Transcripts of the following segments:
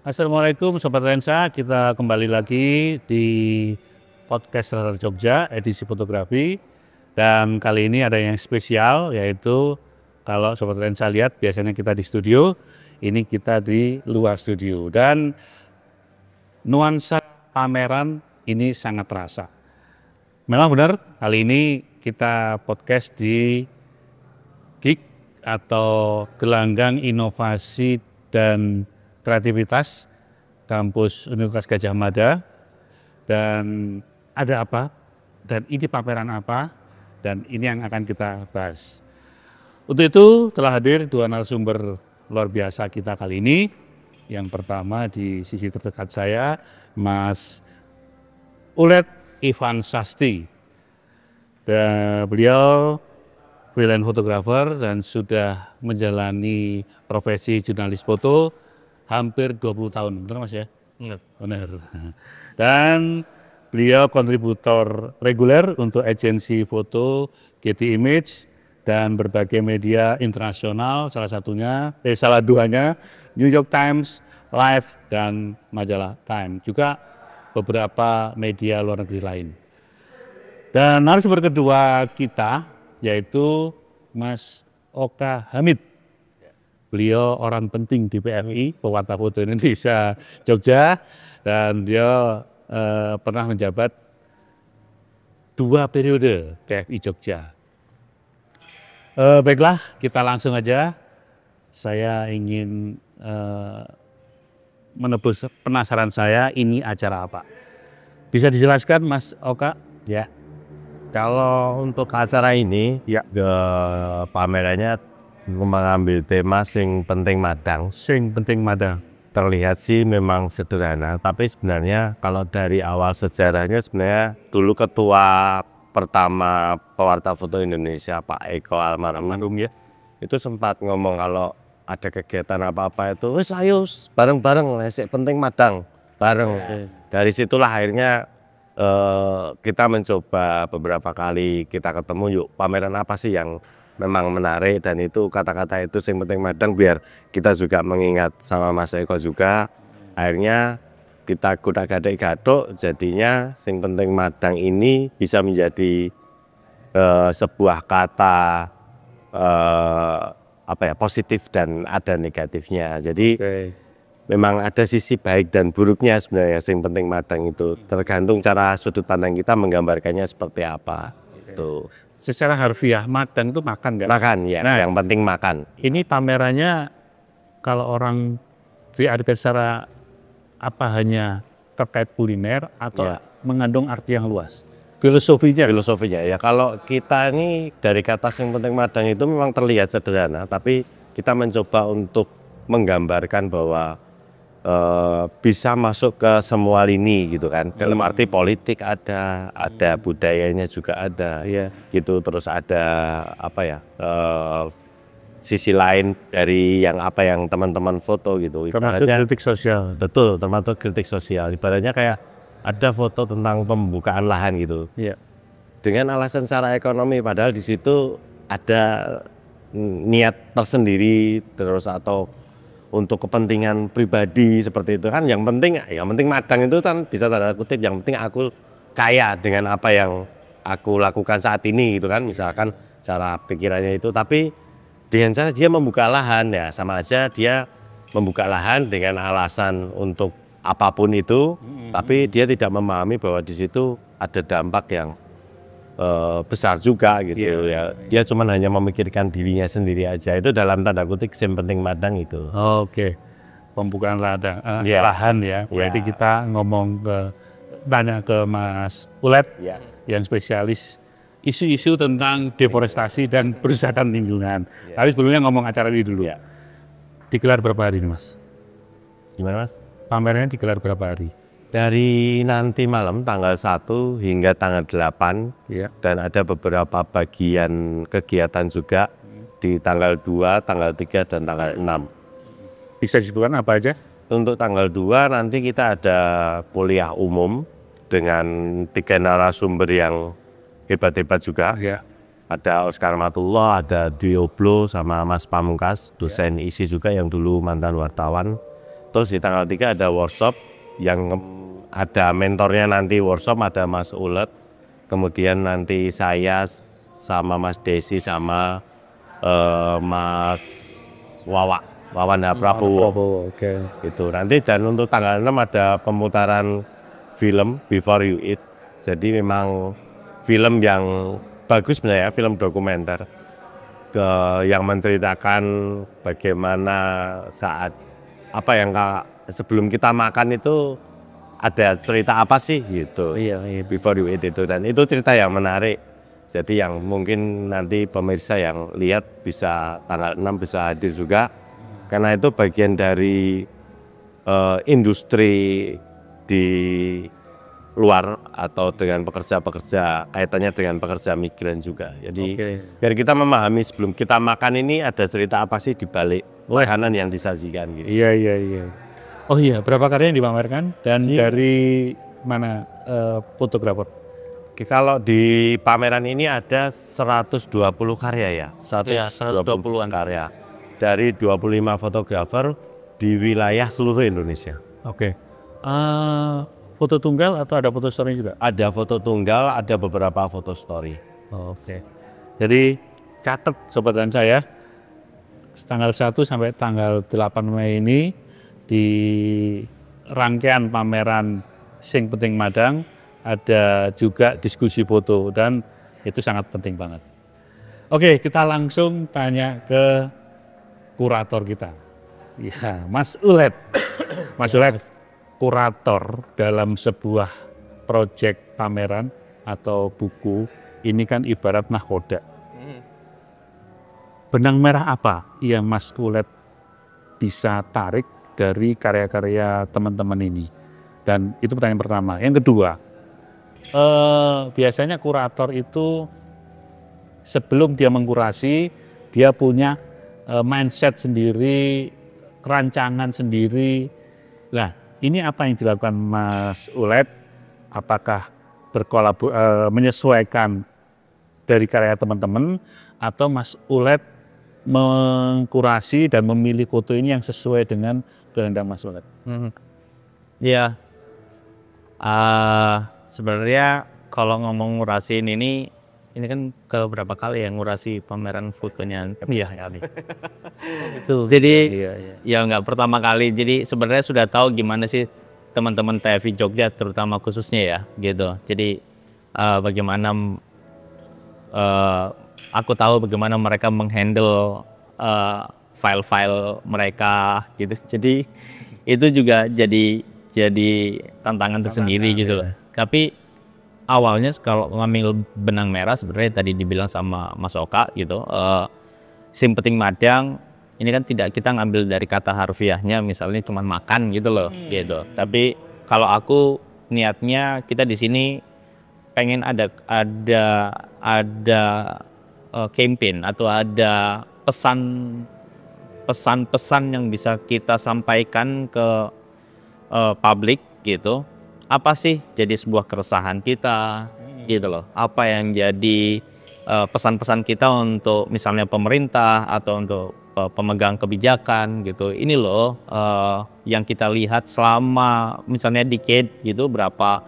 Assalamualaikum Sobat Lensa, kita kembali lagi di podcast Radar Jogja, edisi fotografi. Dan kali ini ada yang spesial, yaitu kalau Sobat Lensa lihat biasanya kita di studio, ini kita di luar studio. Dan nuansa pameran ini sangat terasa. Memang benar, kali ini kita podcast di GIG atau Gelanggang Inovasi dan Kreativitas Kampus Universitas Gadjah Mada. Dan ada apa, dan ini pameran apa, dan ini yang akan kita bahas. Untuk itu telah hadir dua narasumber luar biasa kita kali ini. Yang pertama di sisi terdekat saya, Mas Ulet Ivan Sasti. Dan beliau freelance fotografer dan sudah menjalani profesi jurnalis foto hampir 20 tahun, benar Mas ya? Benar. Dan beliau kontributor reguler untuk agensi foto Getty Image dan berbagai media internasional, salah duanya New York Times, Life, dan majalah Time. Juga beberapa media luar negeri lain. Dan narasumber kedua kita yaitu Mas Oka Hamid. Beliau orang penting di PFI, Pewarta Foto Indonesia Jogja, dan dia pernah menjabat 2 periode PFI Jogja. Baiklah, kita langsung aja. Saya ingin menebus penasaran saya, ini acara apa? Bisa dijelaskan Mas Oka? Ya, kalau untuk acara ini, Ya. pamerannya mengambil tema sing penting madang. Sing penting madang. Terlihat sih memang sederhana, tapi sebenarnya kalau dari awal sejarahnya sebenarnya dulu ketua pertama Pewarta Foto Indonesia Pak Eko almarhum ya, itu sempat ngomong kalau ada kegiatan apa-apa itu, wes ayo bareng-bareng, lesek penting madang bareng. Dari situlah akhirnya kita mencoba beberapa kali kita ketemu, yuk pameran apa sih yang memang menarik, dan itu kata-kata itu sing penting madang biar kita juga mengingat sama Mas Eko juga. Akhirnya kita kuda-gadek gadok, jadinya sing penting madang ini bisa menjadi sebuah kata positif dan ada negatifnya. Jadi memang ada sisi baik dan buruknya sebenarnya sing penting madang itu, tergantung cara sudut pandang kita menggambarkannya seperti apa. Itu Secara harfiah madang itu makan kan? makan ya, Nah, yang penting makan. ini pamerannya kalau orang diartikan secara apa, hanya terkait kuliner atau Ya. mengandung arti yang luas? Filosofinya. Filosofinya ya, kalau kita ini dari kata yang penting madang itu memang terlihat sederhana, tapi kita mencoba untuk menggambarkan bahwa bisa masuk ke semua lini gitu kan. Dalam arti politik ada budayanya juga ada ya gitu, terus ada sisi lain dari yang teman-teman foto gitu. Termasuk kritik sosial. Betul, termasuk kritik sosial. Ibaratnya kayak ada foto tentang pembukaan lahan gitu. Iya. Dengan alasan secara ekonomi, padahal di situ ada niat tersendiri terus atau untuk kepentingan pribadi seperti itu kan. Yang penting madang itu kan bisa tanda kutip, yang penting aku kaya dengan apa yang aku lakukan saat ini gitu kan, misalkan cara pikirannya itu. Tapi dengan cara dia membuka lahan ya, sama aja dia membuka lahan dengan alasan untuk apapun itu, tapi dia tidak memahami bahwa di situ ada dampak yang besar juga gitu ya. Dia cuma hanya memikirkan dirinya sendiri aja. Itu dalam tanda kutip yang penting madang itu. Oke. Pembukaan lahan ya. Berarti kita tanya ke Mas Ulet yang spesialis isu-isu tentang deforestasi dan perusahaan lingkungan. Tapi sebelumnya ngomong acara ini dulu. Digelar berapa hari ini Mas? Gimana Mas? Pamerannya digelar berapa hari? Dari nanti malam tanggal 1 hingga tanggal 8 dan ada beberapa bagian kegiatan juga di tanggal 2, tanggal 3, dan tanggal 6. Bisa disebutkan apa aja? Untuk tanggal 2 nanti kita ada kuliah umum dengan 3 narasumber yang hebat-hebat juga. Ada Oscar Matullah, ada Dioblo, sama Mas Pamungkas, dosen ISI juga yang dulu mantan wartawan. Terus di tanggal 3 ada workshop yang ada mentornya nanti workshop, ada Mas Ulet, kemudian nanti saya sama Mas Desi sama Mas Wawanda Prabowo. Oke. Itu nanti, dan untuk tanggal 6 ada pemutaran film Before You Eat. Jadi memang film yang bagus sebenarnya, film dokumenter yang menceritakan bagaimana saat sebelum kita makan itu ada cerita apa sih gitu. Iya. Before You Eat itu, dan itu cerita yang menarik. Jadi yang mungkin nanti pemirsa yang lihat bisa tanggal 6 bisa hadir juga, karena itu bagian dari industri di luar atau dengan pekerja-pekerja, kaitannya dengan pekerja migran juga. Jadi biar kita memahami sebelum kita makan ini ada cerita apa sih di balik makanan yang disajikan gitu. Iya. Oh iya, berapa karya yang dipamerkan dan dari mana fotografer? Kalau di pameran ini ada 120 karya ya, 120-an karya dari 25 fotografer di wilayah seluruh Indonesia. Oke. Foto tunggal atau ada foto story juga? Ada foto tunggal, ada beberapa foto story. Oke. Jadi catat sobat dan saya, tanggal 1 sampai tanggal 8 Mei ini di rangkaian pameran Sing Penting Madang ada juga diskusi foto, dan itu sangat penting banget. Oke, kita langsung tanya ke kurator kita. Ya, Mas Ulet. Mas Ulet, kurator dalam sebuah proyek pameran atau buku ini kan ibarat nahkoda. Benang merah apa yang Mas Ulet bisa tarik dari karya-karya teman-teman ini? Dan itu pertanyaan pertama. Yang kedua, biasanya kurator itu sebelum dia mengkurasi, dia punya mindset sendiri, rancangan sendiri. Nah, ini apa yang dilakukan Mas Ulet? Apakah menyesuaikan dari karya teman-teman, atau Mas Ulet mengkurasi dan memilih foto ini yang sesuai dengan kehendak Mas Ulet? Ya, sebenarnya kalau ngomong ngurasin ini kan ke berapa kali ya ngurasi pameran fotonya kali. Itu. Jadi Iya. ya nggak pertama kali. Jadi sebenarnya sudah tahu gimana sih teman-teman TFI Jogja terutama khususnya ya gitu. Jadi bagaimana aku tahu bagaimana mereka menghandle file-file mereka gitu. Jadi itu juga jadi tantangan tersendiri gitu loh. Tapi awalnya kalau ngambil benang merah sebenarnya tadi dibilang sama Mas Oka gitu, Sing Penting Madang ini kan tidak kita ngambil dari kata harfiahnya misalnya cuma makan gitu loh gitu. Tapi kalau aku niatnya kita di sini pengen ada campaign atau ada pesan-pesan yang bisa kita sampaikan ke publik gitu. Apa sih jadi sebuah keresahan kita gitu loh, apa yang jadi pesan-pesan kita untuk misalnya pemerintah atau untuk pemegang kebijakan gitu. Ini loh yang kita lihat selama misalnya decade gitu, berapa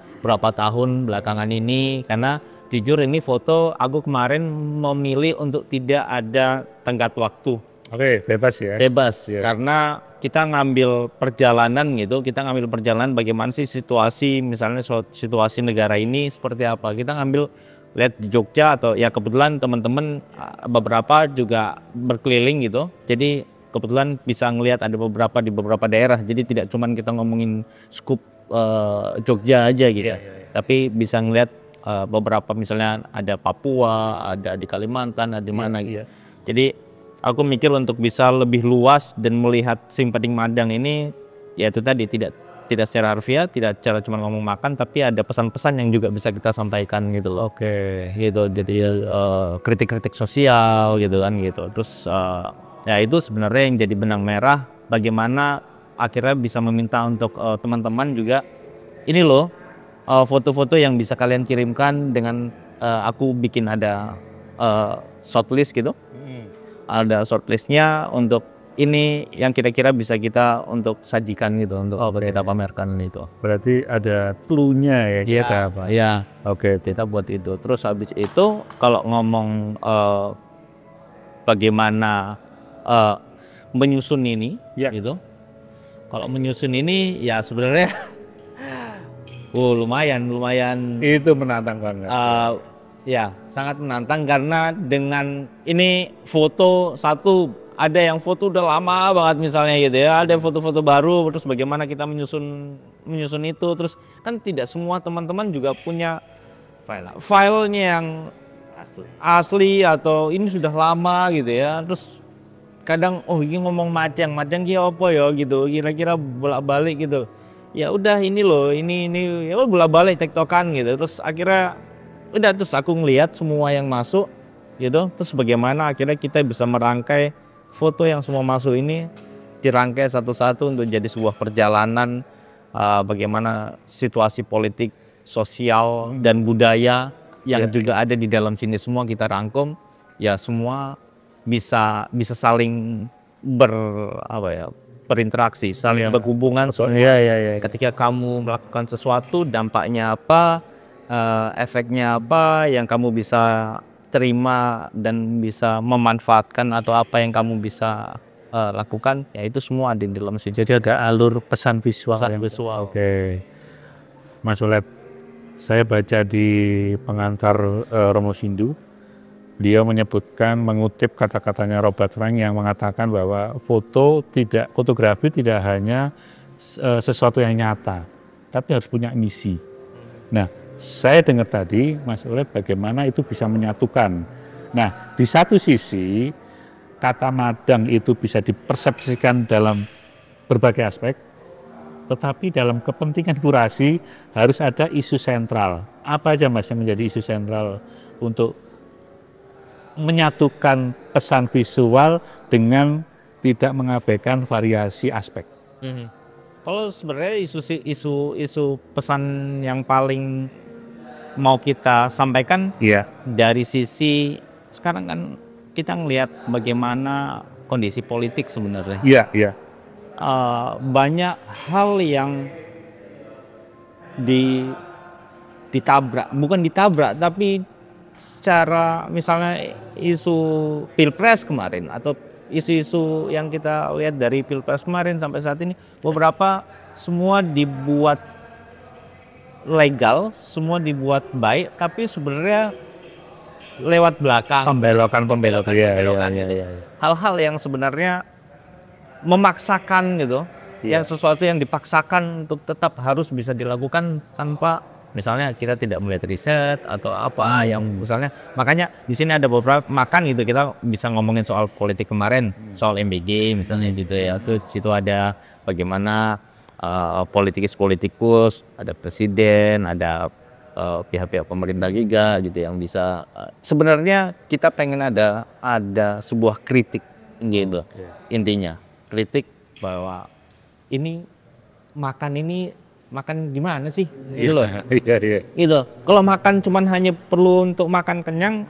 tahun belakangan ini. Karena jujur ini foto aku kemarin memilih untuk tidak ada tenggat waktu. Oke, bebas ya. Bebas Ya. karena kita ngambil perjalanan gitu, kita ngambil perjalanan bagaimana sih situasi misalnya situasi negara ini seperti apa. Kita ngambil lihat di Jogja atau ya kebetulan teman-teman beberapa juga berkeliling gitu. Jadi kebetulan bisa ngelihat ada beberapa di beberapa daerah. Jadi tidak cuman kita ngomongin skup Jogja aja gitu. Tapi bisa ngelihat beberapa misalnya ada Papua, ada di Kalimantan, ada di mana gitu. Jadi aku mikir untuk bisa lebih luas dan melihat Sing Penting Madang ini, ya itu tadi tidak secara harfiah, tidak secara cuma ngomong makan, tapi ada pesan-pesan yang juga bisa kita sampaikan gitu loh. Oke. Gitu, jadi kritik-kritik sosial gitu kan gitu. Terus ya itu sebenarnya yang jadi benang merah, bagaimana akhirnya bisa meminta untuk teman-teman juga ini loh foto-foto yang bisa kalian kirimkan dengan aku bikin ada shortlist gitu. Ada shortlistnya untuk ini yang kira-kira bisa kita untuk sajikan gitu, untuk kita pamerkan itu. Berarti ada clue-nya ya kita apa? Ya, Oke. kita buat itu. Terus habis itu kalau ngomong bagaimana menyusun ini, Ya. gitu. Kalau menyusun ini ya sebenarnya, lumayan. Itu menantang banget. Ya, sangat menantang karena dengan ini foto satu, ada yang foto udah lama banget misalnya gitu ya, ada foto-foto baru, terus bagaimana kita menyusun itu, terus kan tidak semua teman-teman juga punya filenya yang asli atau ini sudah lama gitu ya, terus kadang ini ngomong madang ki apa ya gitu, kira-kira bolak-balik gitu. Ya udah ini loh, ini ya bolak-balik tektokan gitu, terus akhirnya udah, terus aku ngelihat semua yang masuk gitu, terus bagaimana akhirnya kita bisa merangkai foto yang semua masuk ini, dirangkai satu-satu untuk jadi sebuah perjalanan bagaimana situasi politik, sosial dan budaya yang juga ada di dalam sini semua kita rangkum, ya semua bisa saling berinteraksi, saling berhubungan. Ketika kamu melakukan sesuatu, dampaknya apa, efeknya apa yang kamu bisa terima dan bisa memanfaatkan, atau apa yang kamu bisa lakukan, ya itu semua ada di dalam sini. Jadi ada alur pesan visual. Oke. Mas Ulet, saya baca di pengantar Romo Sindu, dia menyebutkan, mengutip kata-katanya Robert Frank yang mengatakan bahwa fotografi tidak hanya sesuatu yang nyata, tapi harus punya misi. Nah, saya dengar tadi Mas Ulet bagaimana itu bisa menyatukan. Nah, di satu sisi kata madang itu bisa dipersepsikan dalam berbagai aspek, tetapi dalam kepentingan kurasi harus ada isu sentral. Apa aja Mas yang menjadi isu sentral untuk menyatukan pesan visual dengan tidak mengabaikan variasi aspek? Kalau sebenarnya isu pesan yang paling mau kita sampaikan, dari sisi sekarang kan kita ngelihat bagaimana kondisi politik sebenarnya. Banyak hal yang bukan ditabrak, tapi secara misalnya isu Pilpres kemarin, atau isu-isu yang kita lihat dari Pilpres kemarin sampai saat ini, beberapa semua dibuat legal, semua dibuat baik, tapi sebenarnya lewat belakang, Pembelokan. hal-hal yang sebenarnya memaksakan gitu, yang sesuatu yang dipaksakan untuk tetap harus bisa dilakukan tanpa, misalnya kita tidak melihat riset atau apa yang misalnya, makanya di sini ada beberapa makan gitu, kita bisa ngomongin soal politik kemarin, soal MBG misalnya gitu ya, tuh situ ada bagaimana politikus, ada presiden, ada pihak-pihak pemerintah juga gitu yang bisa, sebenarnya kita pengen ada sebuah kritik gitu, intinya kritik bahwa ini makan gimana sih gitu loh. Gitu. Kalau makan cuman hanya perlu untuk makan kenyang,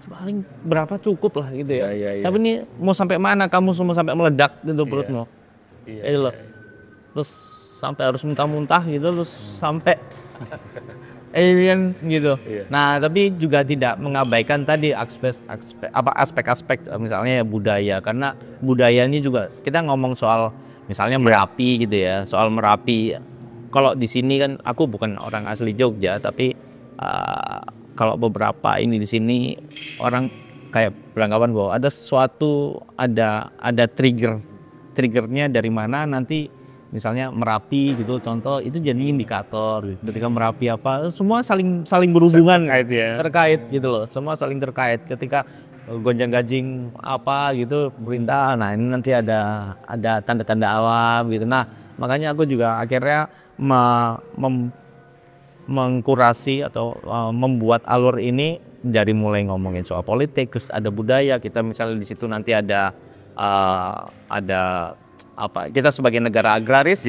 paling berapa cukup lah gitu ya. Tapi ini mau sampai mana, kamu semua sampai meledak gitu perutmu. Gitu loh. Terus sampai harus muntah-muntah gitu, terus sampai alien gitu. Nah, tapi juga tidak mengabaikan tadi aspek-aspek misalnya budaya, karena budaya ini juga kita ngomong soal misalnya Merapi gitu ya, soal Merapi. Kalau di sini kan aku bukan orang asli Jogja, tapi kalau beberapa ini di sini orang kayak beranggapan bahwa ada sesuatu, ada triggernya dari mana nanti. Misalnya Merapi gitu, contoh itu jadi indikator gitu. Ketika Merapi apa, semua saling berhubungan, terkait gitu loh, semua saling terkait. Ketika gonjang-ganjing apa gitu perintah, nah ini nanti ada tanda-tanda alam gitu. Nah makanya aku juga akhirnya mengkurasi atau membuat alur ini dari mulai ngomongin soal politik, terus ada budaya, kita misalnya di situ nanti ada kita sebagai negara agraris,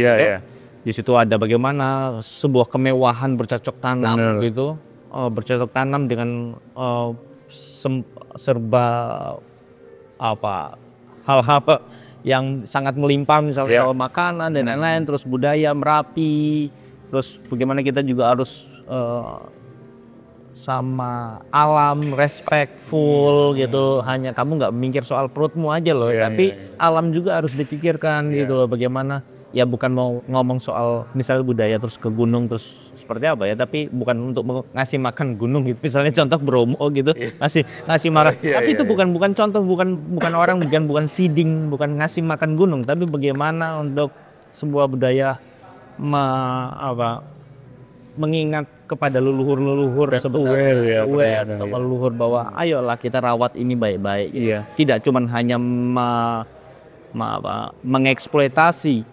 di situ ada bagaimana sebuah kemewahan bercocok tanam gitu, bercocok tanam dengan serba hal-hal yang sangat melimpah, misalnya Ya. soal makanan dan lain-lain, terus budaya Merapi, terus bagaimana kita juga harus sama alam, respectful gitu. Hanya kamu nggak mikir soal perutmu aja loh, tapi alam juga harus dipikirkan gitu loh. Bagaimana ya, bukan mau ngomong soal misalnya budaya terus ke gunung terus seperti apa ya, tapi bukan untuk ngasih makan gunung gitu. Misalnya contoh Bromo gitu, ngasih makan. Tapi itu bukan contoh, bukan orang, bukan seeding, bukan ngasih makan gunung, tapi bagaimana untuk sebuah budaya mengingat kepada leluhur sebenarnya, aware sama leluhur bahwa ayolah kita rawat ini baik-baik. Tidak cuman hanya mengeksploitasi,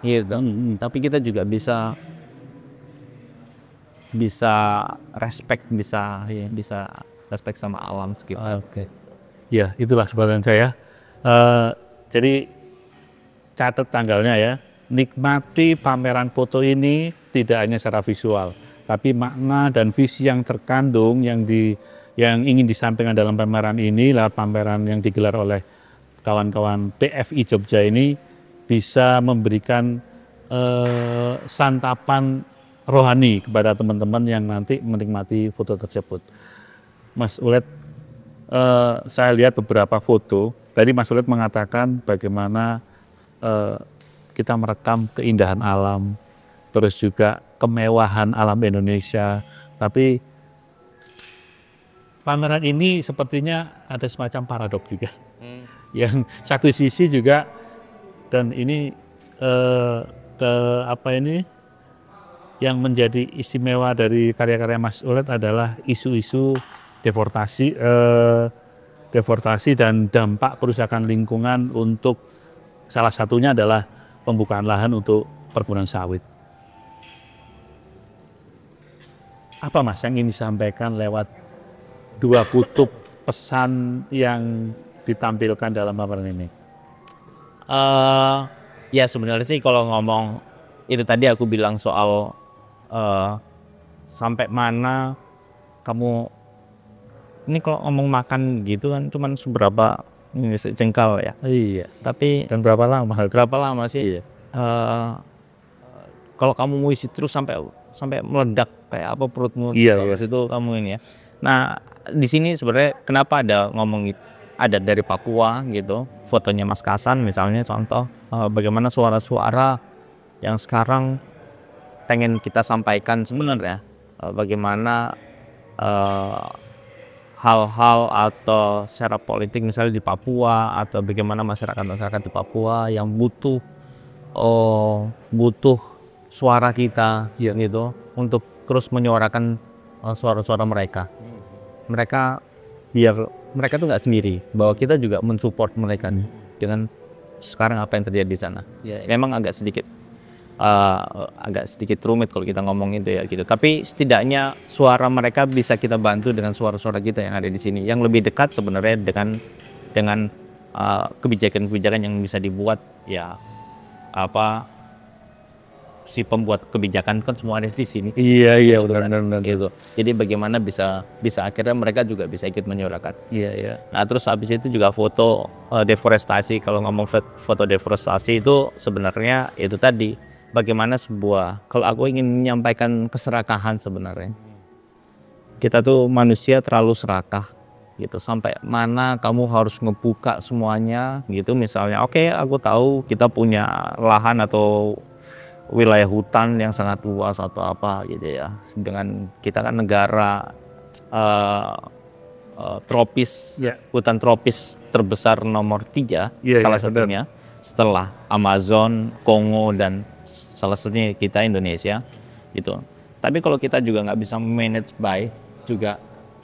gitu. Tapi kita juga bisa respect, bisa respect sama alam sekitar. Oke. Ya, itulah sebenarnya saya. Jadi catat tanggalnya ya. Nikmati pameran foto ini tidak hanya secara visual, tapi makna dan visi yang terkandung yang ingin disampaikan dalam pameran ini lewat pameran yang digelar oleh kawan-kawan PFI Jogja ini bisa memberikan santapan rohani kepada teman-teman yang nanti menikmati foto tersebut. Mas Ulet, saya lihat beberapa foto. Tadi Mas Ulet mengatakan bagaimana kita merekam keindahan alam, terus juga kemewahan alam Indonesia. Tapi pameran ini sepertinya ada semacam paradok juga. Yang satu sisi juga, dan ini yang menjadi istimewa dari karya-karya Mas Ulet adalah isu-isu deforestasi dan dampak perusakan lingkungan, untuk salah satunya adalah pembukaan lahan untuk perkebunan sawit. Apa Mas yang ingin disampaikan lewat dua kutub pesan yang ditampilkan dalam pameran ini? Ya sebenarnya sih kalau ngomong itu tadi aku bilang soal sampai mana kamu ini, kalau ngomong makan gitu kan cuman seberapa ini sejengkal ya. Iya. Tapi Dan berapa lama sih? Kalau kamu mau isi terus sampai meledak kayak apa perutmu, terus itu kamu ini ya. Nah di sini sebenarnya kenapa ada dari Papua gitu, fotonya Mas Kasan misalnya, contoh bagaimana suara-suara yang sekarang pengen kita sampaikan sebenarnya, bagaimana hal-hal atau secara politik misalnya di Papua, atau bagaimana masyarakat di Papua yang butuh suara kita gitu untuk terus menyuarakan suara-suara mereka. Biar mereka tuh nggak sendiri, bahwa kita juga mensupport mereka nih dengan sekarang apa yang terjadi di sana. Memang agak sedikit rumit kalau kita ngomong itu ya gitu. Tapi setidaknya suara mereka bisa kita bantu dengan suara-suara kita yang ada di sini, yang lebih dekat sebenarnya dengan kebijakan-kebijakan yang bisa dibuat ya, si pembuat kebijakan kan semua ada di sini. Iya, benar. Gitu. Jadi bagaimana bisa akhirnya mereka juga bisa ikut menyuarakan. Iya. Nah terus habis itu juga foto deforestasi. Kalau ngomong foto deforestasi itu sebenarnya itu tadi, bagaimana kalau aku ingin menyampaikan keserakahan sebenarnya. Kita tuh manusia terlalu serakah gitu, sampai mana kamu harus ngebuka semuanya gitu. Misalnya aku tahu kita punya lahan atau wilayah hutan yang sangat luas atau apa gitu ya, dengan kita kan negara tropis, hutan tropis terbesar nomor 3 salah satunya, setelah Amazon, Kongo, dan salah satunya kita Indonesia gitu. Tapi kalau kita juga nggak bisa manage by juga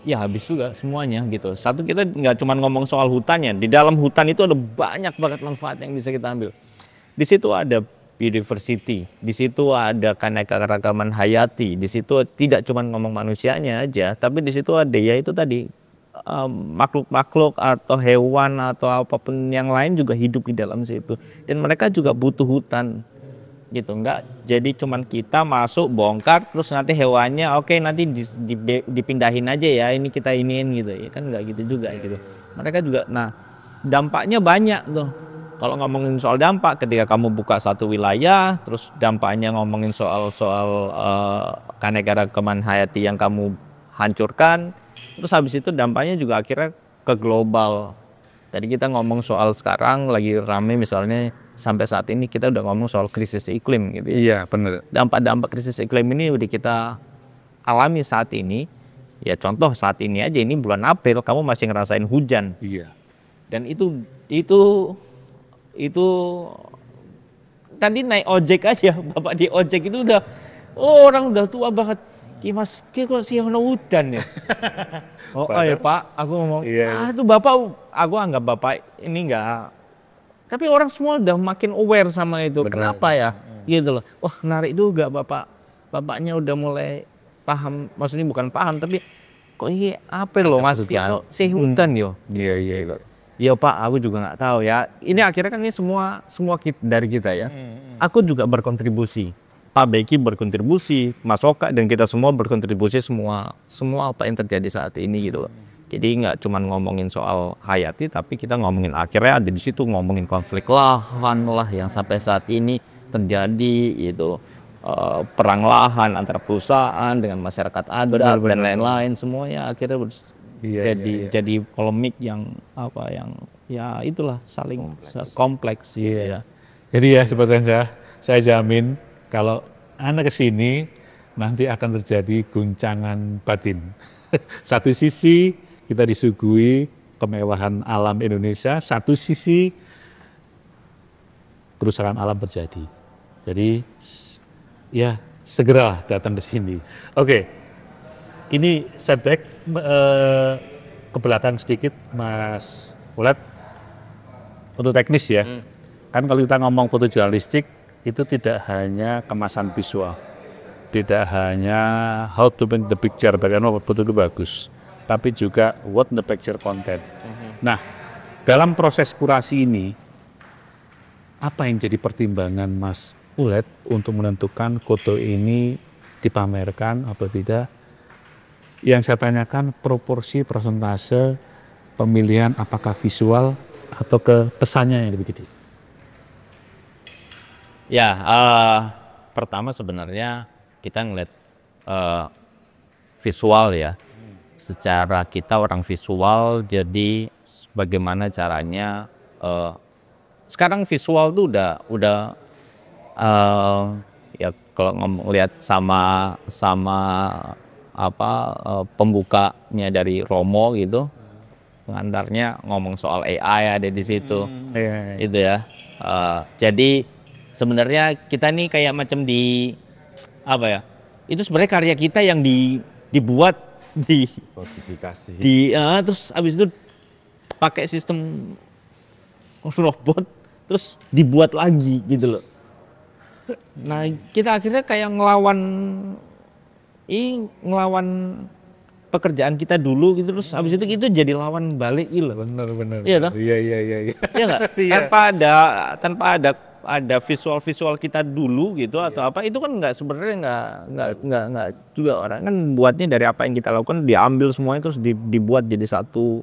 ya habis juga semuanya gitu. Satu, kita nggak cuma ngomong soal hutannya, di dalam hutan itu ada banyak banget manfaat yang bisa kita ambil. Di situ ada biodiversity, di situ ada keanekaragaman hayati, di situ tidak cuma ngomong manusianya aja, tapi di situ ada ya itu tadi makhluk-makhluk atau hewan atau apapun yang lain juga hidup di dalam situ, dan mereka juga butuh hutan gitu. Enggak jadi cuman kita masuk bongkar terus nanti hewannya nanti dipindahin aja ya, ini kita iniin gitu ya kan, enggak gitu juga gitu. Mereka juga, nah dampaknya banyak tuh Kalau ngomongin soal dampak, ketika kamu buka satu wilayah, terus dampaknya ngomongin soal keanekaragaman hayati yang kamu hancurkan, terus habis itu dampaknya juga akhirnya ke global. Tadi kita ngomong soal sekarang lagi rame misalnya sampai saat ini kita udah ngomong soal krisis iklim gitu. Iya, benar. Dampak-dampak krisis iklim ini udah kita alami saat ini. Ya contoh saat ini aja, ini bulan April kamu masih ngerasain hujan. Iya. Dan itu tadi naik ojek aja, bapak di ojek itu udah orang udah tua banget. Ki mas, ki kok sih ono udan ya? Oh ya pak, aku ngomong, itu bapak, aku anggap bapak ini enggak. Tapi orang semua udah makin aware sama itu. Bener. Kenapa ya? Gitu loh. Wah menarik juga bapaknya udah mulai paham. Maksudnya bukan paham, tapi kok ini apa loh maksudnya? Si hutan yo. Iya. Iya pak, aku juga nggak tahu ya. Ini akhirnya kan ini semua dari kita ya. Aku juga berkontribusi. Pak Beki berkontribusi, Mas Oka dan kita semua berkontribusi semua apa yang terjadi saat ini gitu. Jadi nggak cuma ngomongin soal hayati, tapi kita ngomongin akhirnya ada di situ ngomongin konflik lahan lah yang sampai saat ini terjadi gitu. Perang lahan antara perusahaan dengan masyarakat adat dan lain-lain semuanya akhirnya jadi polemik yang ya itulah saling kompleks ya. Jadi ya seperti saya jamin kalau Anda kesini nanti akan terjadi guncangan batin. Satu sisi kita disuguhi kemewahan alam Indonesia, satu sisi kerusakan alam terjadi. Jadi ya segeralah datang ke sini. Oke, ini setback ke belakang sedikit Mas Ulet untuk teknis ya. Kan kalau kita ngomong fotojurnalistik itu tidak hanya kemasan visual, tidak hanya how to make the picture, bagaimana foto itu bagus, tapi juga what the picture content. Nah, dalam proses kurasi ini, apa yang jadi pertimbangan Mas Ulet untuk menentukan foto ini dipamerkan atau tidak? Yang saya tanyakan proporsi persentase pemilihan apakah visual atau ke pesannya yang lebih gede. Ya, pertama sebenarnya kita ngeliat visual ya. Secara kita orang visual, jadi bagaimana caranya sekarang visual tuh udah ya kalau ngeliat sama pembukanya dari Romo gitu, pengantarnya ngomong soal AI ada di situ, itu ya. Jadi sebenarnya kita nih kayak macam di apa ya? Itu sebenarnya karya kita yang dibuat Kodifikasi. terus abis itu pakai sistem robot terus dibuat lagi gitu loh. Nah kita akhirnya kayak ngelawan pekerjaan kita dulu gitu, terus habis itu jadi lawan balik gitu. Benar. Iya toh? Iya. Iya nggak? Tanpa ada visual kita dulu gitu atau apa, itu kan nggak sebenarnya nggak juga orang kan buatnya dari apa yang kita lakukan diambil semuanya terus dibuat jadi satu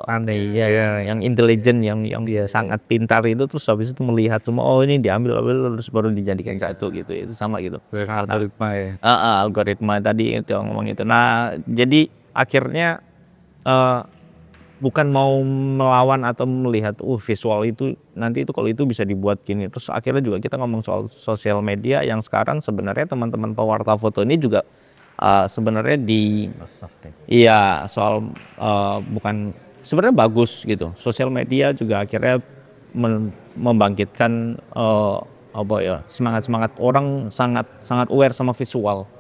aneh ya, yang intelijen yang sangat pintar itu, terus habis itu melihat semua ini diambil terus baru dijadikan satu gitu, itu sama gitu. Algoritma ya. Algoritma tadi itu yang ngomong itu. Nah jadi akhirnya bukan mau melawan atau melihat visual itu nanti itu kalau itu bisa dibuat gini, terus akhirnya juga kita ngomong soal sosial media yang sekarang sebenarnya teman-teman pewarta foto ini juga sebenarnya soal bukan sebenarnya bagus gitu. Sosial media juga akhirnya membangkitkan semangat orang sangat aware sama visual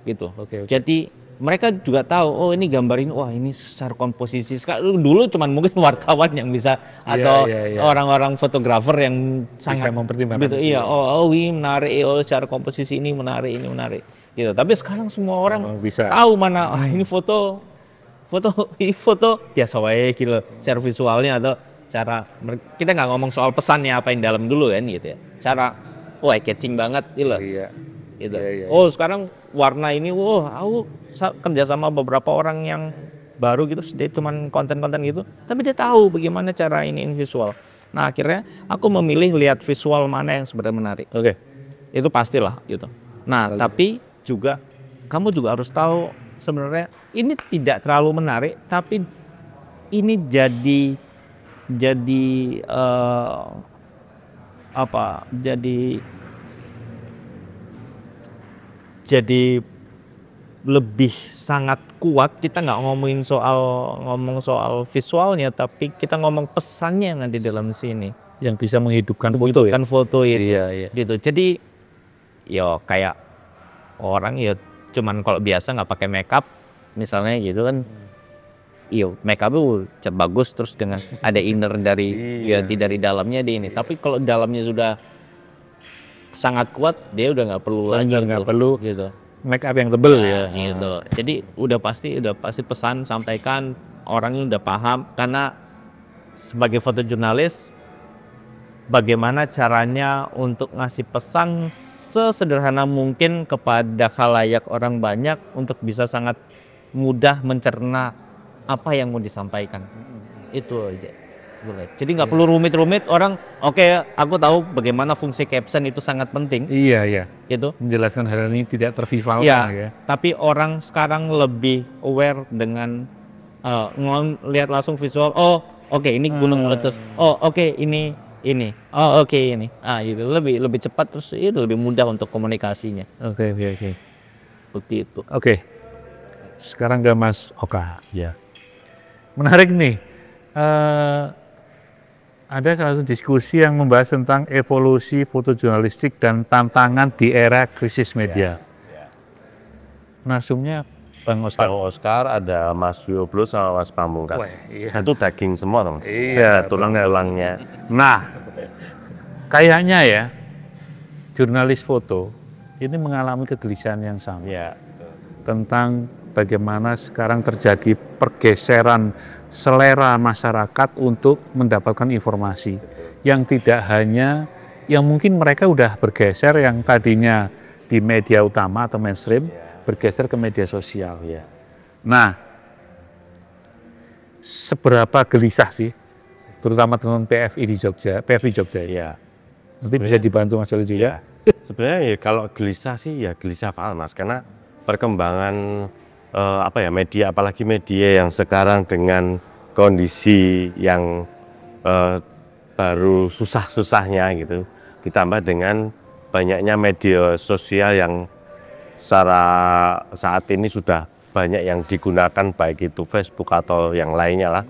gitu. Jadi mereka juga tahu ini gambar ini, wah ini secara komposisi. Dulu cuman mungkin wartawan yang bisa atau orang-orang fotografer yang sangat mempertimbangkan gitu. Iya, ini menarik, secara komposisi ini menarik gitu. Tapi sekarang semua orang bisa tahu mana ini foto biasa wae gitu secara visualnya, atau cara kita nggak ngomong soal pesannya apa yang dalam dulu kan gitu ya. Cara catching banget gitu. Gitu. Sekarang warna ini, aku kerja sama beberapa orang yang baru gitu, dia cuman konten-konten gitu, tapi dia tahu bagaimana cara ini visual. Nah akhirnya aku memilih lihat visual mana yang sebenarnya menarik. Oke. Itu pastilah gitu. Nah tapi juga kamu juga harus tahu sebenarnya ini tidak terlalu menarik, tapi ini jadi apa? Jadi lebih sangat kuat. Kita nggak ngomong soal visualnya, tapi kita ngomong pesannya yang ada di dalam sini. Yang bisa menghidupkan foto ya. Kan foto itu. Iya. Gitu. Jadi yo kayak orang ya cuman kalau biasa nggak pakai makeup misalnya gitu kan. Iyo, makeup itu bagus terus dengan ada inner dari ganti dari dalamnya di ini. Tapi kalau dalamnya sudah sangat kuat, dia udah nggak perlu lagi. Nggak perlu gitu. make up yang tebel ya. Gitu. Jadi udah pasti pesan sampaikan, orangnya udah paham. Karena sebagai fotojurnalis, bagaimana caranya untuk ngasih pesan sesederhana mungkin kepada khalayak orang banyak untuk bisa sangat mudah mencerna apa yang mau disampaikan. Itu aja. Jadi nggak perlu rumit-rumit. Orang oke, aku tahu bagaimana fungsi caption itu sangat penting. Iya. Gitu. Menjelaskan hal ini tidak tervivalkan ya. Tapi orang sekarang lebih aware dengan lihat langsung visual. Oh, oke, ini gunung meletus. Oh, oke, ini. Oh, oke, ini. Itu lebih cepat, terus itu lebih mudah untuk komunikasinya. Oke. Seperti itu. Oke. Sekarang ke Mas Oka. Ya. Menarik nih. Ada salah satu diskusi yang membahas tentang evolusi fotojurnalistik dan tantangan di era krisis media. Nasumnya Bang Oscar. Bang Oscar, ada Mas Yoblo sama Mas Pamungkas. Iya. Itu daging semua Mas. Iya, tulang-tulangnya. Nah, kayaknya ya jurnalis foto ini mengalami kegelisahan yang sama. Ya. Tentang bagaimana sekarang terjadi pergeseran selera masyarakat untuk mendapatkan informasi yang tidak hanya yang mungkin mereka udah bergeser yang tadinya di media utama atau mainstream bergeser ke media sosial. Nah, seberapa gelisah sih terutama dengan PFI Jogja ya. Nanti bisa dibantu Mas Joli juga. Sebenarnya ya kalau gelisah sih ya gelisah paham Mas, karena perkembangan media, apalagi media yang sekarang dengan kondisi yang baru susah-susahnya gitu, ditambah dengan banyaknya media sosial yang secara saat ini sudah banyak yang digunakan, baik itu Facebook atau yang lainnya lah.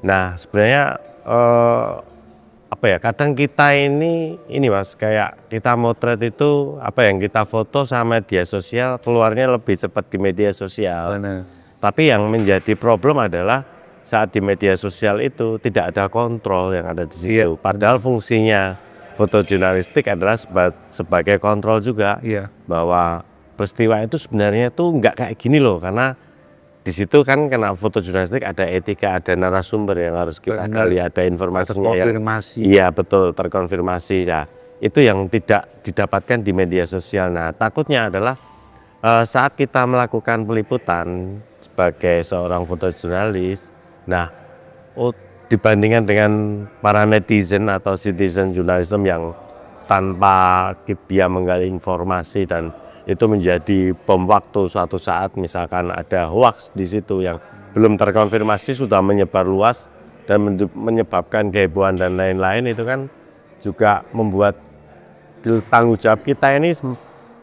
Nah sebenarnya kadang kita ini Mas, kayak kita motret itu yang kita foto sama media sosial keluarnya lebih cepat di media sosial. Benar. Tapi yang menjadi problem adalah saat di media sosial itu tidak ada kontrol yang ada di situ. Padahal fungsinya fotojurnalistik adalah sebagai kontrol juga, bahwa peristiwa itu sebenarnya tuh nggak kayak gini loh, karena di situ kan kena fotojurnalistik ada etika, ada narasumber yang harus kita gali, ada informasinya terkonfirmasi. Iya betul, terkonfirmasi. Nah, itu yang tidak didapatkan di media sosial. Nah, takutnya adalah saat kita melakukan peliputan sebagai seorang fotojurnalis, nah dibandingkan dengan para netizen atau citizen journalism yang tanpa dia menggali informasi dan itu menjadi bom waktu suatu saat, misalkan ada hoax di situ yang belum terkonfirmasi sudah menyebar luas dan menyebabkan kehebohan dan lain-lain, itu kan juga membuat tanggung jawab kita ini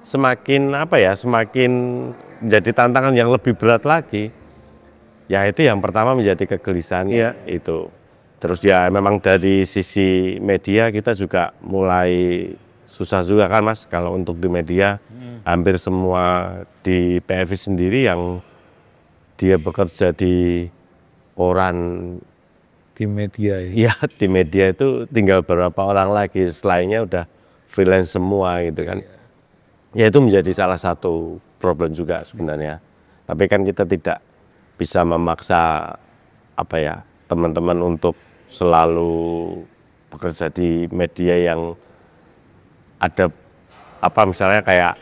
semakin semakin menjadi tantangan yang lebih berat lagi. Ya itu yang pertama menjadi kegelisahan itu. Terus ya memang dari sisi media kita juga mulai susah juga kan Mas, kalau untuk di media hampir semua di PFI sendiri yang dia bekerja di koran Di media ya di media itu tinggal beberapa orang lagi, selainnya udah freelance semua gitu kan. Ya itu menjadi salah satu problem juga sebenarnya. Tapi kan kita tidak bisa memaksa teman-teman untuk selalu bekerja di media yang ada misalnya kayak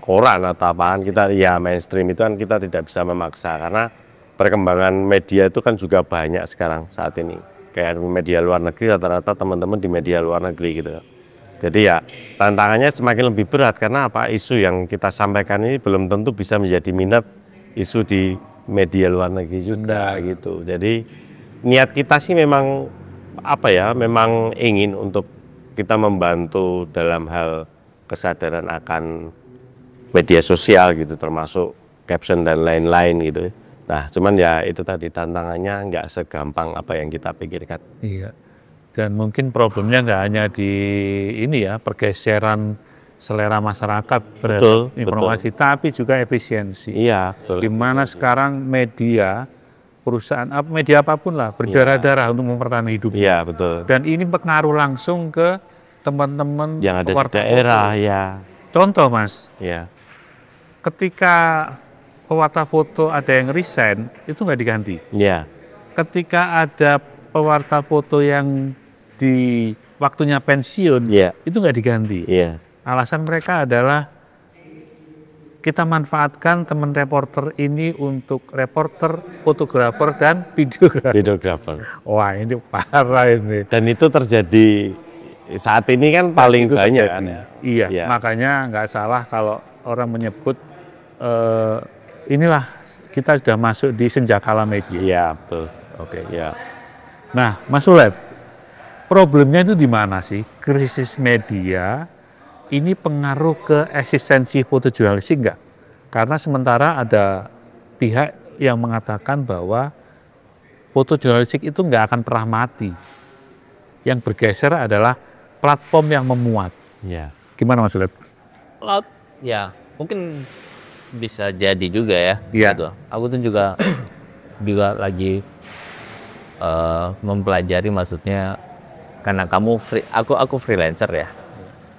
koran atau apaan, kita ya mainstream itu kan kita tidak bisa memaksa, karena perkembangan media itu kan juga banyak sekarang saat ini. kayak media luar negeri rata-rata teman-teman di media luar negeri gitu. Jadi ya tantangannya semakin lebih berat karena apa, isu yang kita sampaikan ini belum tentu bisa menjadi minat isu di media luar negeri juga gitu. Jadi niat kita sih memang apa ya, memang ingin untuk kita membantu dalam hal kesadaran akan media sosial gitu, termasuk caption dan lain-lain gitu. Nah cuman ya itu tadi tantangannya nggak segampang apa yang kita pikirkan. Iya. Dan mungkin problemnya nggak hanya di ini ya, pergeseran selera masyarakat Betul, berhadap informasi, tapi juga efisiensi. Iya, betul. Di mana sekarang media, perusahaan, media apapun lah, berdarah-darah untuk mempertahankan hidup. Iya, betul. Dan ini pengaruh langsung ke teman-teman Yang ada di pewarta daerah, foto. ya. Contoh Mas, Ya, ketika pewarta foto ada yang resign, itu nggak diganti. ya, Ketika ada pewarta foto yang di waktunya pensiun, ya, itu nggak diganti. ya, Alasan mereka adalah kita manfaatkan teman reporter ini untuk reporter, fotografer, dan videografer. videographer. Wah ini parah ini. Dan itu terjadi saat ini kan paling Itu banyak terjadi. kan ya. Iya, Ya. makanya nggak salah kalau orang menyebut inilah kita sudah masuk di senjakala media. Iya, betul. Oke. Ya, Nah, Mas Ulep, problemnya itu di mana sih? Krisis media ini pengaruh ke eksistensi fotojurnalistik enggak? Karena sementara ada pihak yang mengatakan bahwa fotojurnalistik itu enggak akan pernah mati. Yang bergeser adalah platform yang memuat. ya. Gimana Mas Ulep? Laut, ya mungkin bisa jadi juga ya. Iya. Gitu. Aku tuh juga lagi mempelajari, maksudnya karena kamu aku freelancer ya.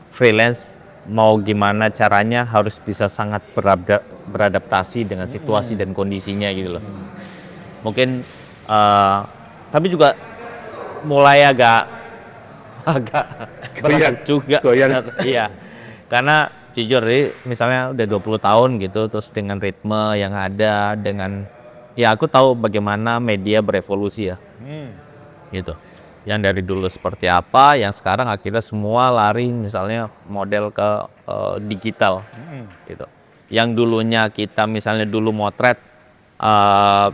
Freelance mau gimana caranya harus bisa sangat beradaptasi dengan situasi dan kondisinya gitu loh. Mungkin tapi juga mulai agak berat juga. goyang. Iya. Karena jujur nih, misalnya udah 20 tahun gitu, terus dengan ritme yang ada, dengan ya aku tahu bagaimana media berevolusi ya. Gitu. Yang dari dulu seperti apa, yang sekarang akhirnya semua lari misalnya model ke digital. Gitu. Yang dulunya kita misalnya dulu motret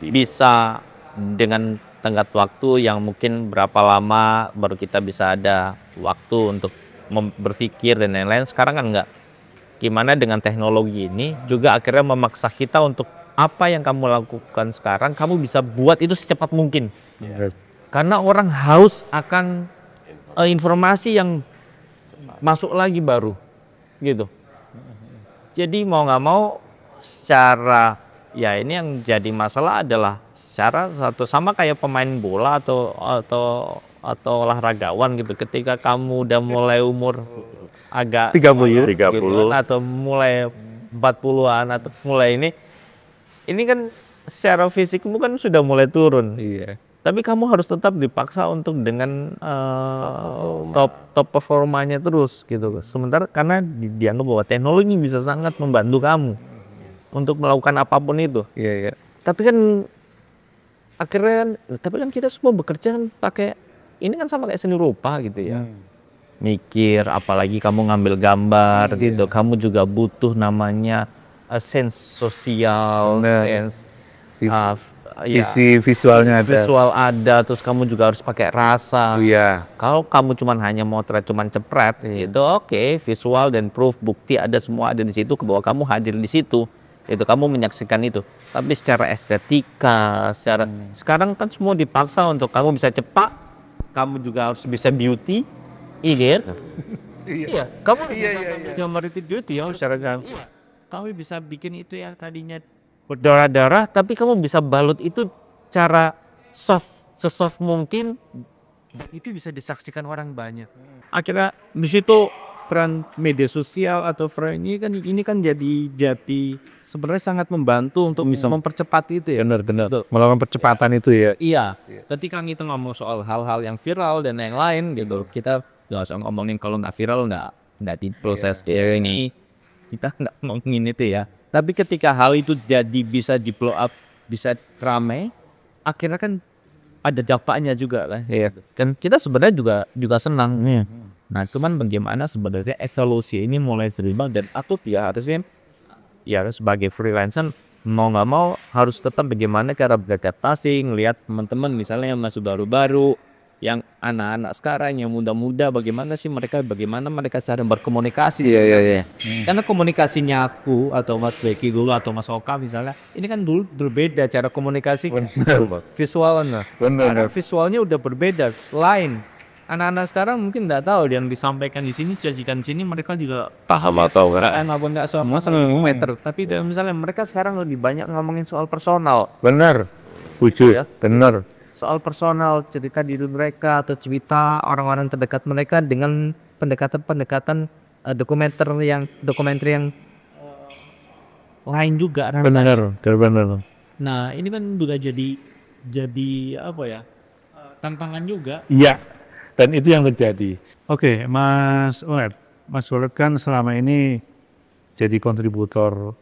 bisa dengan tenggat waktu yang mungkin berapa lama baru kita bisa ada waktu untuk berpikir dan lain-lain, sekarang kan enggak. Gimana dengan teknologi ini juga akhirnya memaksa kita untuk apa yang kamu lakukan sekarang kamu bisa buat itu secepat mungkin. Karena orang haus akan informasi yang masuk lagi baru gitu. Jadi mau nggak mau secara, ya ini yang jadi masalah adalah secara satu sama kayak pemain bola atau olahragawan gitu. Ketika kamu udah mulai umur agak 30. gitu, atau mulai 40-an atau mulai ini kan secara fisikmu kan sudah mulai turun. Iya. Tapi kamu harus tetap dipaksa untuk dengan top performanya terus gitu. Sementara karena dianggap bahwa teknologi bisa sangat membantu kamu untuk melakukan apapun itu. Iya, iya. Tapi kan akhirnya kan kita semua bekerja kan pakai ini kan sama kayak seni rupa gitu ya. Mikir, apalagi kamu ngambil gambar gitu. Kamu juga butuh namanya sense sosial, sense Isi visualnya ada. visual ada, terus kamu juga harus pakai rasa. Iya. Kalau kamu cuman hanya motret, cuman cepret, itu oke, visual dan proof, bukti ada, semua ada di situ, bahwa kamu hadir di situ, itu kamu menyaksikan itu. Tapi secara estetika, sekarang kan semua dipaksa untuk kamu bisa cepat, kamu juga harus bisa beauty, iya. Iya, kamu bisa gambar itu beauty ya, secara iya. Kamu bisa bikin itu yang tadinya berdarah-darah, tapi kamu bisa balut itu cara sesoft mungkin, itu bisa disaksikan orang banyak. Akhirnya di situ peran media sosial atau ini kan jadi sebenarnya sangat membantu untuk bisa mempercepat itu ya. Benar. Melakukan percepatan itu ya. Iya. Ketika kita ngomong soal hal-hal yang viral dan yang lain gitu, kita nggak usah ngomongin kalau nggak viral nggak diproses kayak ini. Kita nggak ngomongin itu ya. Tapi ketika hal itu jadi bisa di blow up, bisa ramai, akhirnya kan ada dampaknya juga lah ya. Dan kita sebenarnya juga senang nih. Nah, cuman bagaimana sebenarnya evolusi ini mulai seimbang, dan aku ya harusnya ya sebagai freelancer mau nggak mau harus tetap bagaimana cara beradaptasi, ngelihat teman-teman misalnya yang masih baru-baru, yang anak-anak sekarang, yang muda-muda, bagaimana mereka cara berkomunikasi. Iya. Karena komunikasinya aku atau Mas Beki dulu atau Mas Oka misalnya, ini kan dulu berbeda cara komunikasi visualnya. Ada visualnya udah berbeda, lain. Anak-anak sekarang mungkin nggak tahu yang disampaikan di sini, sajikan di sini, mereka juga Paham atau enggak? maupun nggak semua meter. Tapi misalnya mereka sekarang lebih banyak ngomongin soal personal. Benar, setuju Ya. benar. Soal personal, cerita diri mereka atau cerita orang-orang terdekat mereka dengan pendekatan dokumenter yang lain juga rasanya. Benar. Nah, ini kan juga jadi apa ya? Tantangan juga. Iya, dan itu yang terjadi. Oke, Mas Ulet kan selama ini jadi kontributor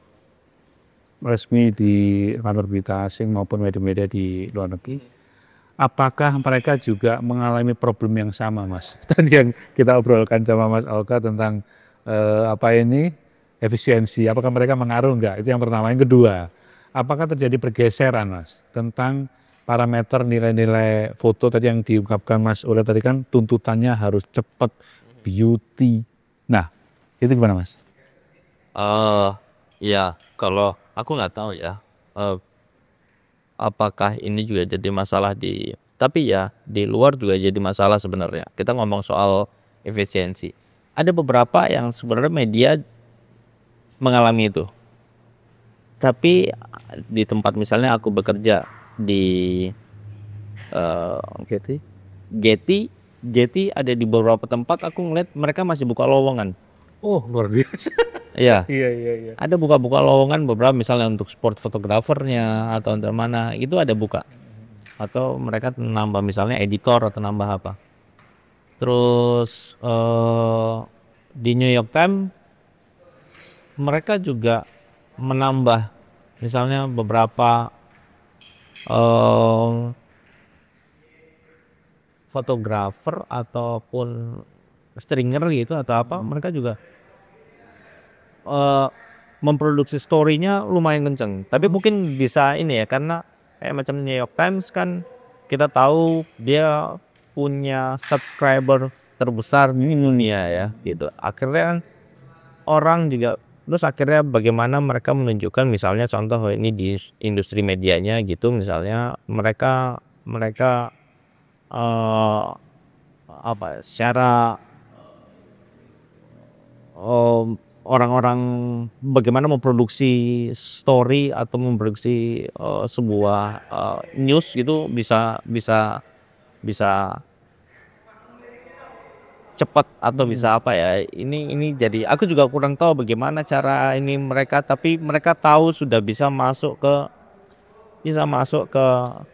resmi di kantor berita asing maupun media-media di luar negeri. Apakah mereka juga mengalami problem yang sama, Mas? Tadi yang kita obrolkan sama Mas Olga tentang efisiensi. Apakah mereka mengaruh enggak? Itu yang pertama. Yang kedua, apakah terjadi pergeseran, Mas, tentang parameter nilai-nilai foto tadi yang diungkapkan Mas Ulet tadi, kan tuntutannya harus cepat, beauty. Nah, itu gimana, Mas? Ya, kalau aku nggak tahu ya, apakah ini juga jadi masalah tapi ya di luar juga jadi masalah sebenarnya. Kita ngomong soal efisiensi. Ada beberapa yang sebenarnya media mengalami itu. Tapi di tempat misalnya aku bekerja di Getty ada di beberapa tempat aku ngeliat mereka masih buka lowongan. Oh, luar biasa. Iya. Iya. Ada buka lowongan beberapa misalnya untuk sport fotografernya atau untuk mana itu ada buka. Atau mereka nambah misalnya editor atau nambah apa. Terus di New York Times mereka juga menambah misalnya beberapa fotografer ataupun stringer gitu atau apa, mereka juga memproduksi story-nya lumayan kenceng. Tapi mungkin bisa ini ya, karena kayak macam New York Times kan kita tahu dia punya subscriber terbesar di dunia ya gitu. Akhirnya kan orang juga, terus akhirnya bagaimana mereka menunjukkan misalnya contoh ini di industri medianya gitu, misalnya mereka secara orang-orang bagaimana memproduksi story atau memproduksi sebuah news gitu bisa cepat atau bisa apa ya, ini jadi aku juga kurang tahu bagaimana cara ini mereka, tapi mereka tahu sudah bisa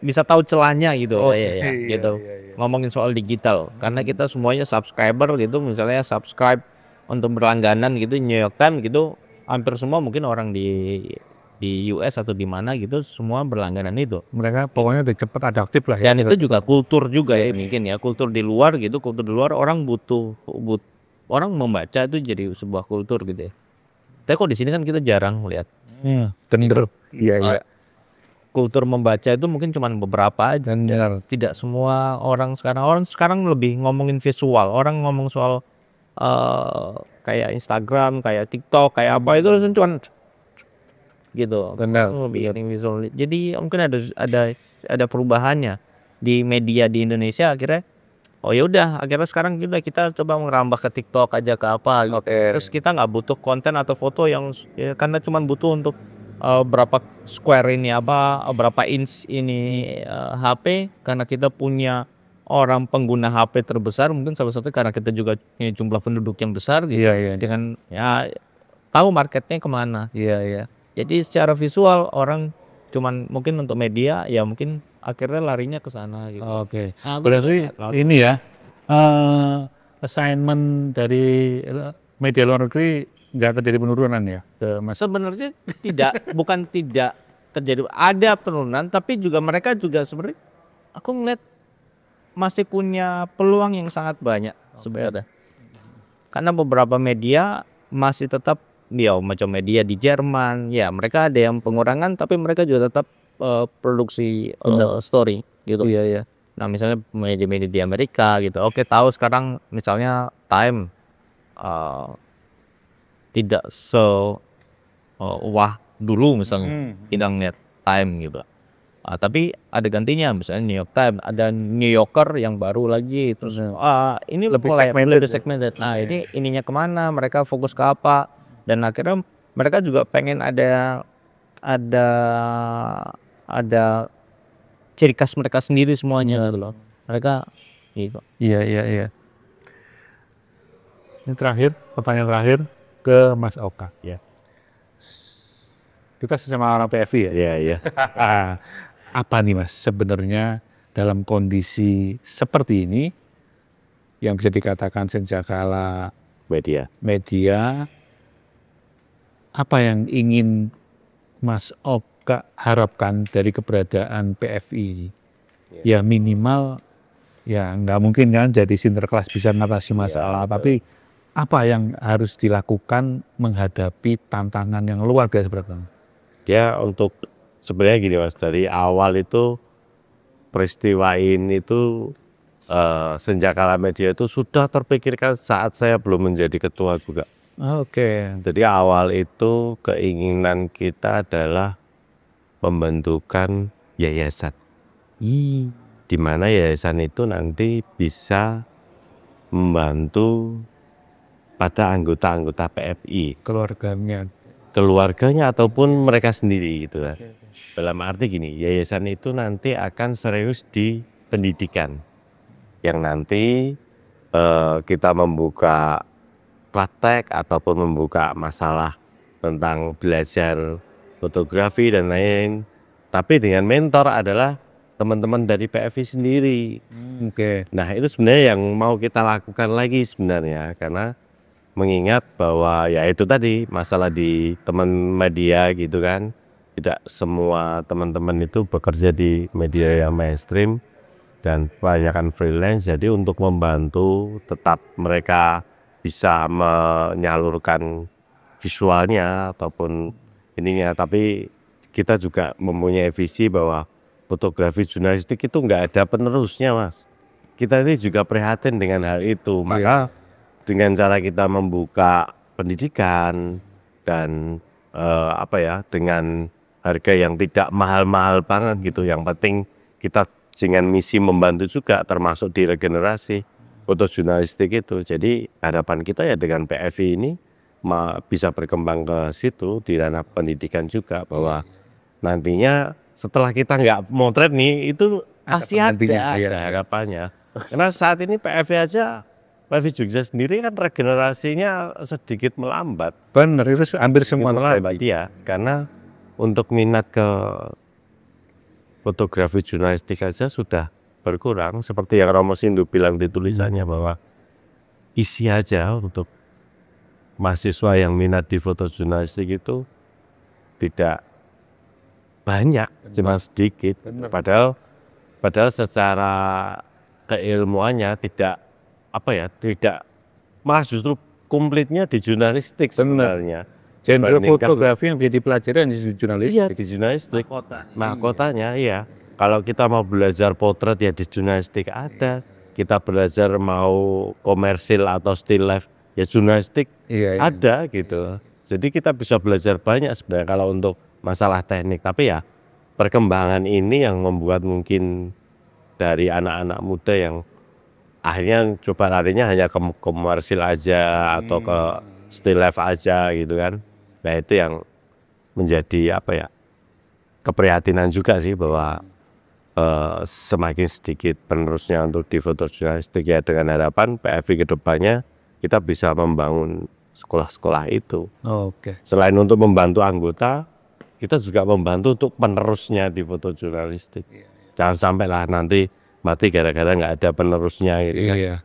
bisa tahu celahnya gitu. Gitu. Ngomongin soal digital karena kita semuanya subscriber gitu, misalnya subscribe untuk berlangganan gitu New York Times gitu, hampir semua mungkin orang di US atau di mana gitu semua berlangganan itu. Mereka pokoknya udah cepat adaptif lah ya. Dan itu juga kultur juga ya mungkin ya, kultur di luar gitu, kultur di luar orang orang membaca itu jadi sebuah kultur gitu ya. Tapi kok di sini kan kita jarang melihat. Cenderung. Iya. Kultur membaca itu mungkin cuma beberapa aja. Tidak semua orang sekarang lebih ngomongin visual. Orang ngomong soal kayak Instagram, kayak TikTok, kayak apa itu cuma gitu. Lebih visual. Jadi mungkin ada perubahannya di media di Indonesia akhirnya. Oh ya udah, akhirnya sekarang kita coba merambah ke TikTok aja ke apa gitu. Terus kita nggak butuh konten atau foto yang ya, karena cuma butuh untuk berapa square ini berapa inch ini HP, karena kita punya orang pengguna HP terbesar mungkin salah satu karena kita juga punya jumlah penduduk yang besar gitu. Dengan ya tahu marketnya kemana. Jadi secara visual orang cuman mungkin untuk media ya mungkin akhirnya larinya ke sana gitu. Oke. Berarti ini ya assignment dari media luar negeri nggak terjadi penurunan ya ke Mas? Sebenarnya bukan tidak terjadi, ada penurunan, tapi juga mereka juga sebenarnya aku ngeliat masih punya peluang yang sangat banyak sebenarnya. Karena beberapa media masih tetap ya macam media di Jerman ya mereka ada yang pengurangan tapi mereka juga tetap produksi story gitu. Iya ya. Nah misalnya media-media di Amerika gitu. Oke tahu sekarang misalnya Time tidak wah dulu misalnya kita ngeliat Time gitu. Tapi ada gantinya misalnya New York Times, ada New Yorker yang baru lagi terus ini Lebih mulai segmented lebih segmented. Nah ini ininya kemana? Mereka fokus ke apa? Dan akhirnya mereka juga pengen ada ciri khas mereka sendiri semuanya gitu loh. Mereka gitu. Iya. Ini terakhir, pertanyaan terakhir ke Mas Oka. Ya. Kita sesama orang PFI ya. Iya. Apa nih Mas sebenarnya dalam kondisi seperti ini yang bisa dikatakan senjakala media, apa yang ingin Mas Oka harapkan dari keberadaan PFI ini? Ya minimal ya nggak mungkin kan jadi sinterklas bisa ngatasi masalah, tapi apa yang harus dilakukan menghadapi tantangan yang luar biasa berat? Dia untuk sebenarnya gini Mas, dari awal itu peristiwa ini itu senjakala media itu sudah terpikirkan saat saya belum menjadi ketua juga. Oke. Jadi awal itu keinginan kita adalah pembentukan yayasan. Di mana yayasan itu nanti bisa membantu pada anggota-anggota PFI. Keluarganya ataupun mereka sendiri gitu kan. Dalam arti gini, yayasan itu nanti akan serius di pendidikan. Yang nanti kita membuka praktek ataupun membuka masalah tentang belajar fotografi dan lain. Tapi dengan mentor adalah teman-teman dari PFI sendiri. Oke. Nah itu sebenarnya yang mau kita lakukan lagi sebenarnya, karena mengingat bahwa ya itu tadi masalah di teman media gitu kan, tidak semua teman-teman itu bekerja di media yang mainstream dan kebanyakan freelance. Jadi untuk membantu tetap mereka bisa menyalurkan visualnya ataupun ininya, tapi kita juga mempunyai visi bahwa fotografi jurnalistik itu nggak ada penerusnya Mas. Kita ini juga prihatin dengan hal itu, maka dengan cara kita membuka pendidikan dan dengan harga yang tidak mahal-mahal banget gitu. Yang penting kita dengan misi membantu juga termasuk di regenerasi foto jurnalistik itu. Jadi harapan kita ya dengan PFI ini bisa berkembang ke situ di ranah pendidikan juga, bahwa nantinya setelah kita nggak motret nih itu pasti ada harapannya. Karena saat ini PFI aja, PFI Jogja sendiri kan regenerasinya sedikit melambat. Benar, itu hampir semua melambat ya, karena untuk minat ke fotografi jurnalistik aja sudah berkurang. Seperti yang Romo Sindu bilang di tulisannya bahwa isi aja untuk mahasiswa yang minat di foto jurnalistik itu tidak banyak, cuma sedikit. Padahal secara keilmuannya tidak malah justru komplitnya di jurnalistik sebenarnya. Genre fotografi yang jadi pelajaran di jurnalistik. Iya, di jurnalistik. Mahkotanya iya. Kalau kita mau belajar potret ya di jurnalistik ada. Kita belajar mau komersil atau still life ya jurnalistik ada gitu. Jadi kita bisa belajar banyak sebenarnya kalau untuk masalah teknik. Tapi ya perkembangan ini yang membuat mungkin dari anak-anak muda yang akhirnya coba larinya hanya ke komersil aja atau ke still life aja gitu kan. Nah itu yang menjadi keprihatinan juga sih, bahwa semakin sedikit penerusnya untuk di foto jurnalistik. Ya dengan harapan PFI kedepannya kita bisa membangun sekolah-sekolah itu. Selain untuk membantu anggota, kita juga membantu untuk penerusnya di foto jurnalistik. Jangan sampai lah nanti mati gara-gara nggak ada penerusnya gitu kan.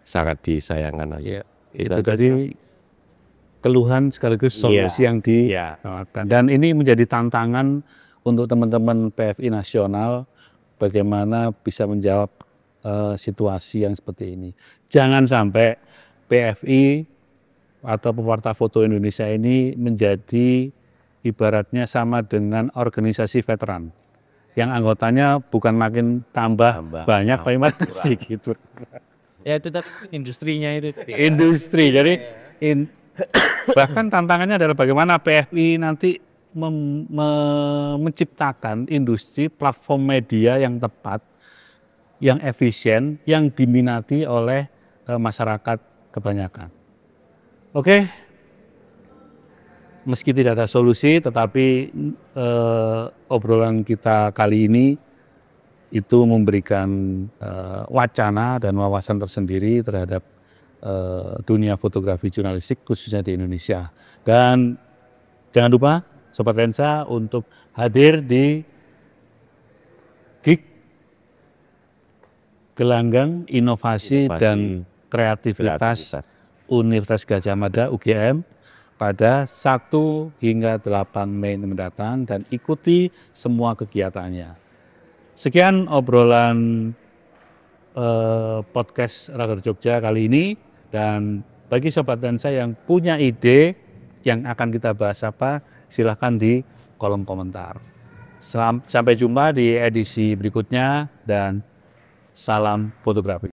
Sangat disayangkan aja. Itu tadi keluhan sekaligus solusi yang ditawarkan. Dan ini menjadi tantangan untuk teman-teman PFI nasional bagaimana bisa menjawab situasi yang seperti ini. Jangan sampai PFI atau Pewarta Foto Indonesia ini menjadi ibaratnya sama dengan organisasi veteran yang anggotanya bukan makin tambah banyak, tapi makin sedikit. Ya itu tadi industrinya itu. Industri, jadi bahkan tantangannya adalah bagaimana PFI nanti menciptakan industri platform media yang tepat, yang efisien, yang diminati oleh masyarakat kebanyakan. Oke, meski tidak ada solusi, tetapi obrolan kita kali ini itu memberikan wacana dan wawasan tersendiri terhadap dunia fotografi jurnalistik khususnya di Indonesia. Dan jangan lupa Sobat Lensa untuk hadir di GIG Gelanggang Inovasi dan Kreativitas Universitas Gadjah Mada UGM pada 1 hingga 8 Mei mendatang dan ikuti semua kegiatannya. Sekian obrolan podcast Radar Jogja kali ini, dan bagi Sobat Lensa yang punya ide yang akan kita bahas apa, silahkan di kolom komentar. Sampai jumpa di edisi berikutnya dan salam fotografi.